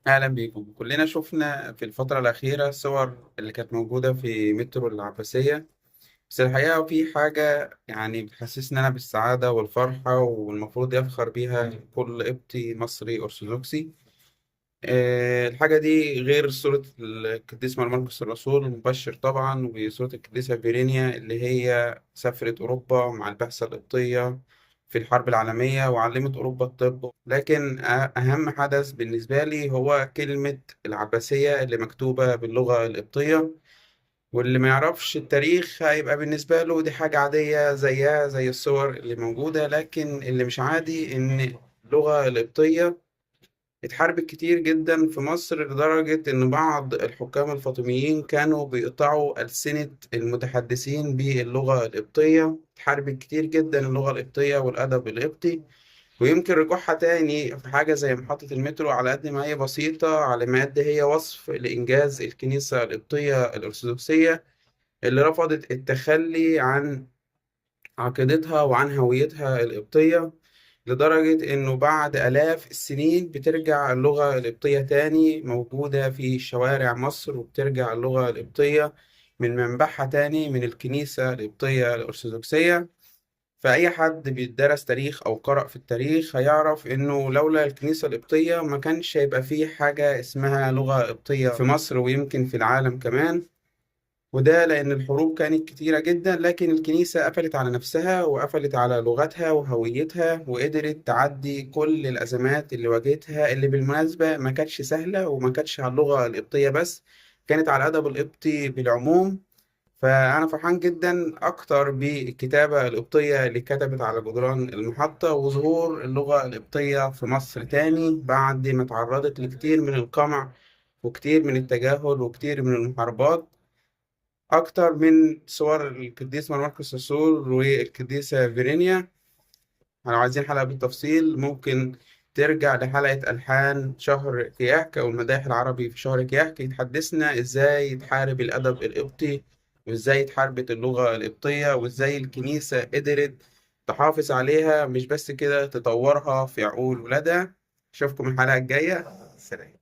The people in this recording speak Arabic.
أهلا بيكم. كلنا شفنا في الفترة الأخيرة الصور اللي كانت موجودة في مترو العباسية. بس الحقيقة في حاجة يعني بتحسسنا بالسعادة والفرحة، والمفروض يفخر بيها كل قبطي مصري أرثوذكسي. الحاجة دي غير صورة القديس مرمرقس الرسول المبشر طبعا، وصورة القديسة فيرينيا اللي هي سافرت أوروبا مع البعثة القبطية في الحرب العالمية وعلمت أوروبا الطب. لكن أهم حدث بالنسبة لي هو كلمة العباسية اللي مكتوبة باللغة القبطية. واللي ما يعرفش التاريخ هيبقى بالنسبة له دي حاجة عادية زيها زي الصور اللي موجودة، لكن اللي مش عادي إن اللغة القبطية اتحاربت كتير جدا في مصر، لدرجة إن بعض الحكام الفاطميين كانوا بيقطعوا ألسنة المتحدثين باللغة القبطية. اتحاربت كتير جدا اللغة القبطية والأدب القبطي. ويمكن رجوعها تاني في حاجة زي محطة المترو، على قد ما هي بسيطة على ما قد هي وصف لإنجاز الكنيسة القبطية الأرثوذكسية، اللي رفضت التخلي عن عقيدتها وعن هويتها القبطية، لدرجة إنه بعد آلاف السنين بترجع اللغة القبطية تاني موجودة في شوارع مصر، وبترجع اللغة القبطية من منبعها تاني من الكنيسة القبطية الأرثوذكسية. فأي حد بيدرس تاريخ أو قرأ في التاريخ هيعرف إنه لولا الكنيسة القبطية ما كانش هيبقى فيه حاجة اسمها لغة قبطية في مصر، ويمكن في العالم كمان. وده لأن الحروب كانت كتيرة جدا، لكن الكنيسة قفلت على نفسها وقفلت على لغتها وهويتها، وقدرت تعدي كل الأزمات اللي واجهتها، اللي بالمناسبة ما كانتش سهلة وما كانتش على اللغة القبطية بس، كانت على الأدب القبطي بالعموم. فأنا فرحان جدا أكتر بالكتابة القبطية اللي كتبت على جدران المحطة، وظهور اللغة القبطية في مصر تاني بعد ما تعرضت لكتير من القمع وكتير من التجاهل وكتير من المحاربات، أكتر من صور القديس مارماركوس الرسول والقديسة فيرينيا. لو عايزين حلقة بالتفصيل ممكن ترجع لحلقة ألحان شهر كياك أو المداح العربي في شهر كياك، يتحدثنا إزاي تحارب الأدب القبطي، وإزاي اتحاربت اللغة القبطية، وإزاي الكنيسة قدرت تحافظ عليها، مش بس كده تطورها في عقول ولادها. أشوفكم الحلقة الجاية. سلام.